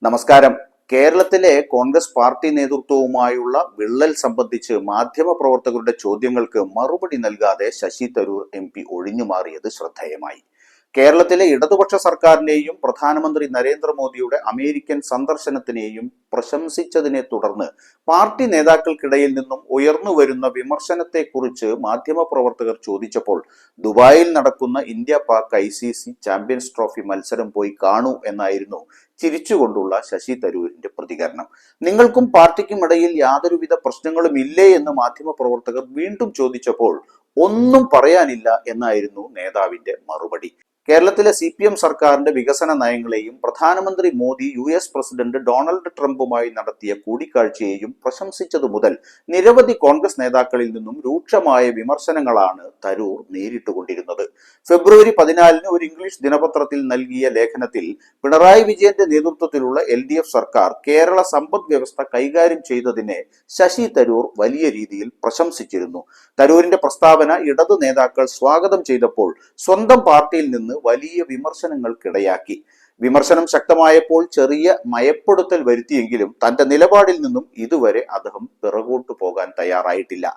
നമസ്കാരം. കേരളത്തിലെ കോൺഗ്രസ് പാർട്ടി നേതൃത്വവുമായുള്ള വിള്ളൽ സംബന്ധിച്ച് മാധ്യമപ്രവർത്തകരുടെ ചോദ്യങ്ങൾക്ക് മറുപടി നൽകാതെ ശശി തരൂർ MP ഒഴിഞ്ഞുമാറിയത് ശ്രദ്ധേയമായി. കേരളത്തിലെ ഇടതുപക്ഷ സർക്കാരിനെയും പ്രധാനമന്ത്രി നരേന്ദ്രമോദിയുടെ അമേരിക്കൻ സന്ദർശനത്തിനെയും പ്രശംസിച്ചതിനെ തുടർന്ന് പാർട്ടി നേതാക്കൾക്കിടയിൽ നിന്നും ഉയർന്നുവരുന്ന വിമർശനത്തെക്കുറിച്ച് മാധ്യമപ്രവർത്തകർ ചോദിച്ചപ്പോൾ ദുബായിൽ നടക്കുന്ന India Pak ICC champions trophy മത്സരം പോയി കാണൂ എന്നായിരുന്നു ചിരിച്ചുകൊണ്ടുള്ള ശശി തരൂരിന്റെ പ്രതികരണം. നിങ്ങൾക്കും പാർട്ടിക്കും ഇടയിൽ യാതൊരുവിധ പ്രശ്നങ്ങളും ഇല്ലേ എന്ന് മാധ്യമപ്രവർത്തകർ വീണ്ടും ചോദിച്ചപ്പോൾ ഒന്നും പറയാനില്ല എന്നായിരുന്നു നേതാവിന്റെ മറുപടി. കേരളത്തിലെ CPM സർക്കാരിന്റെ വികസന നയങ്ങളെയും പ്രധാനമന്ത്രി മോദി US പ്രസിഡന്റ് ഡൊണാൾഡ് ട്രംപുമായി നടത്തിയ കൂടിക്കാഴ്ചയെയും പ്രശംസിച്ചതു മുതൽ നിരവധി കോൺഗ്രസ് നേതാക്കളിൽ നിന്നും രൂക്ഷമായ വിമർശനങ്ങളാണ് തരൂർ നേരിട്ടുകൊണ്ടിരുന്നത്. ഫെബ്രുവരി 14 ഒരു ഇംഗ്ലീഷ് ദിനപത്രത്തിൽ നൽകിയ ലേഖനത്തിൽ പിണറായി വിജയന്റെ നേതൃത്വത്തിലുള്ള LDF സർക്കാർ കേരള സമ്പദ് വ്യവസ്ഥ കൈകാര്യം ചെയ്തതിനെ ശശി തരൂർ വലിയ രീതിയിൽ പ്രശംസിച്ചിരുന്നു. തരൂരിന്റെ പ്രസ്താവന ഇടതു നേതാക്കൾ സ്വാഗതം ചെയ്തപ്പോൾ സ്വന്തം പാർട്ടിയിൽ നിന്ന് വലിയ വിമർശനങ്ങൾക്കിടയാക്കി. വിമർശനം ശക്തമായപ്പോൾ ചെറിയ മയപ്പെടുത്തൽ വരുത്തിയെങ്കിലും തന്റെ നിലപാടിൽ നിന്നും ഇതുവരെ അദ്ദേഹം പിറകോട്ടു പോകാൻ തയ്യാറായിട്ടില്ല.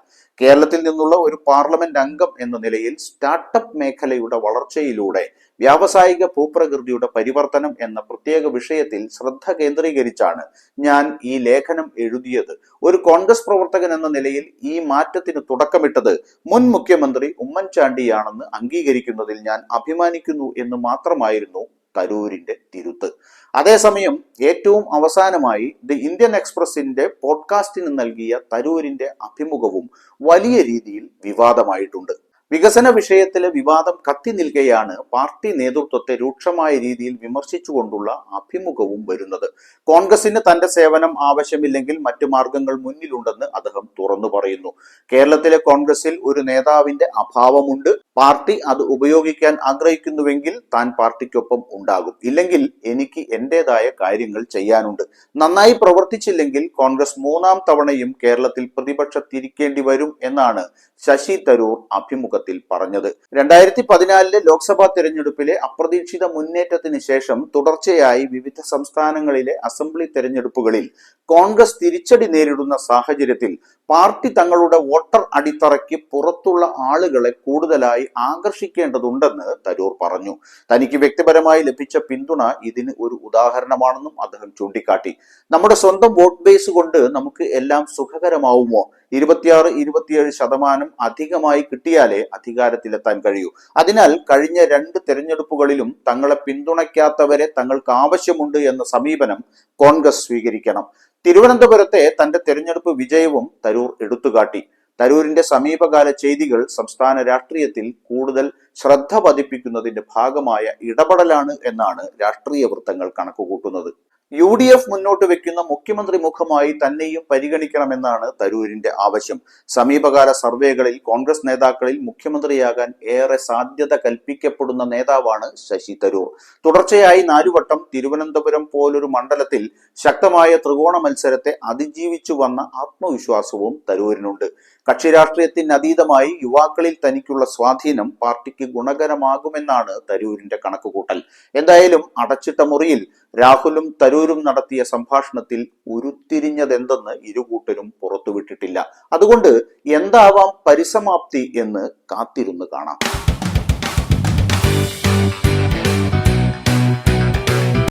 കേരളത്തിൽ നിന്നുള്ള ഒരു പാർലമെന്റ് അംഗം എന്ന നിലയിൽ സ്റ്റാർട്ടപ്പ് മേഖലയുടെ വളർച്ചയിലൂടെ വ്യാവസായിക ഭൂപ്രകൃതിയുടെ പരിവർത്തനം എന്ന പ്രത്യേക വിഷയത്തിൽ ശ്രദ്ധ കേന്ദ്രീകരിച്ചാണ് ഞാൻ ഈ ലേഖനം എഴുതിയത്. ഒരു കോൺഗ്രസ് പ്രവർത്തകൻ എന്ന നിലയിൽ ഈ മാറ്റത്തിന് തുടക്കമിട്ടത് മുൻ മുഖ്യമന്ത്രി ഉമ്മൻചാണ്ടിയാണെന്ന് അംഗീകരിക്കുന്നതിൽ ഞാൻ അഭിമാനിക്കുന്നു എന്ന് മാത്രമായിരുന്നു തരൂരിന്റെ തിരുത്ത്. അതേസമയം ഏറ്റവും അവസാനമായി ദി ഇന്ത്യൻ എക്സ്പ്രസിന്റെ പോഡ്കാസ്റ്റിന് നൽകിയ തരൂരിന്റെ അഭിമുഖവും വലിയ രീതിയിൽ വിവാദമായിട്ടുണ്ട്. വികസന വിഷയത്തിലെ വിവാദം കത്തി നിൽക്കെയാണ് പാർട്ടി നേതൃത്വത്തെ രൂക്ഷമായ രീതിയിൽ വിമർശിച്ചുകൊണ്ടുള്ള അഭിമുഖവും വരുന്നത്. കോൺഗ്രസിന് തന്റെ സേവനം ആവശ്യമില്ലെങ്കിൽ മറ്റു മാർഗങ്ങൾ മുന്നിലുണ്ടെന്ന് അദ്ദേഹം തുറന്നു പറയുന്നു. കേരളത്തിലെ കോൺഗ്രസിൽ ഒരു നേതാവിന്റെ അഭാവമുണ്ട്. പാർട്ടി അത് ഉപയോഗിക്കാൻ ആഗ്രഹിക്കുന്നുവെങ്കിൽ താൻ പാർട്ടിക്കൊപ്പം ഉണ്ടാകും. ഇല്ലെങ്കിൽ എനിക്ക് എന്റേതായ കാര്യങ്ങൾ ചെയ്യാനുണ്ട്. നന്നായി പ്രവർത്തിച്ചില്ലെങ്കിൽ കോൺഗ്രസ് മൂന്നാം തവണയും കേരളത്തിൽ പ്രതിപക്ഷത്തിരിക്കേണ്ടി വരും എന്നാണ് ശശി തരൂർ അഭിമുഖത്തിൽ പറഞ്ഞത്. 2014 ലോക്സഭാ തെരഞ്ഞെടുപ്പിലെ അപ്രതീക്ഷിത മുന്നേറ്റത്തിന് ശേഷം തുടർച്ചയായി വിവിധ സംസ്ഥാനങ്ങളിലെ അസംബ്ലി തെരഞ്ഞെടുപ്പുകളിൽ കോൺഗ്രസ് തിരിച്ചടി നേരിടുന്ന സാഹചര്യത്തിൽ പാർട്ടി തങ്ങളുടെ വോട്ടർ അടിത്തറയ്ക്ക് പുറത്തുള്ള ആളുകളെ കൂടുതലായി ആകർഷിക്കേണ്ടതുണ്ടെന്ന് തരൂർ പറഞ്ഞു. തനിക്ക് വ്യക്തിപരമായി ലഭിച്ച പിന്തുണ ഇതിന് ഒരു ഉദാഹരണമാണെന്നും അദ്ദേഹം ചൂണ്ടിക്കാട്ടി. നമ്മുടെ സ്വന്തം വോട്ട് ബേസ് കൊണ്ട് നമുക്ക് എല്ലാം സുഖകരമാവുമോ? 26-27% അധികമായി കിട്ടിയാലേ അധികാരത്തിലെത്താൻ കഴിയൂ. അതിനാൽ കഴിഞ്ഞ 2 തെരഞ്ഞെടുപ്പുകളിലും തങ്ങളെ പിന്തുണയ്ക്കാത്തവരെ തങ്ങൾക്ക് ആവശ്യമുണ്ട് എന്ന സമീപനം കോൺഗ്രസ് സ്വീകരിക്കണം. തിരുവനന്തപുരത്തെ തന്റെ തെരഞ്ഞെടുപ്പ് വിജയവും തരൂർ എടുത്തുകാട്ടി. തരൂരിന്റെ സമീപകാല ചെയ്തികൾ സംസ്ഥാന രാഷ്ട്രീയത്തിൽ കൂടുതൽ ശ്രദ്ധ പതിപ്പിക്കുന്നതിന്റെ ഭാഗമായ ഇടപെടലാണ് എന്നാണ് രാഷ്ട്രീയ വൃത്തങ്ങൾ കണക്കുകൂട്ടുന്നത്. UDF മുന്നോട്ട് വെക്കുന്ന മുഖ്യമന്ത്രി മുഖമായി തന്നെയും പരിഗണിക്കണമെന്നാണ് തരൂരിന്റെ ആവശ്യം. സമീപകാല സർവേകളിൽ കോൺഗ്രസ് നേതാക്കളിൽ മുഖ്യമന്ത്രിയാകാൻ ഏറെ സാധ്യത കൽപ്പിക്കപ്പെടുന്ന നേതാവാണ് ശശി തരൂർ. തുടർച്ചയായി 4 വട്ടം തിരുവനന്തപുരം പോലൊരു മണ്ഡലത്തിൽ ശക്തമായ ത്രികോണ മത്സരത്തെ അതിജീവിച്ചു വന്ന ആത്മവിശ്വാസവും തരൂരിനുണ്ട്. കക്ഷി രാഷ്ട്രീയത്തിനതീതമായി യുവാക്കളിൽ തനിക്കുള്ള സ്വാധീനം പാർട്ടിക്ക് ഗുണകരമാകുമെന്നാണ് തരൂരിന്റെ കണക്കുകൂട്ടൽ. എന്തായാലും അടച്ചിട്ട മുറിയിൽ രാഹുലും തരൂരും നടത്തിയ സംഭാഷണത്തിൽ ഉരുത്തിരിഞ്ഞതെന്തെന്ന് ഇരുകൂട്ടരും പുറത്തുവിട്ടിട്ടില്ല. അതുകൊണ്ട് എന്താവാം പരിസമാപ്തി എന്ന് കാത്തിരുന്ന് കാണാം.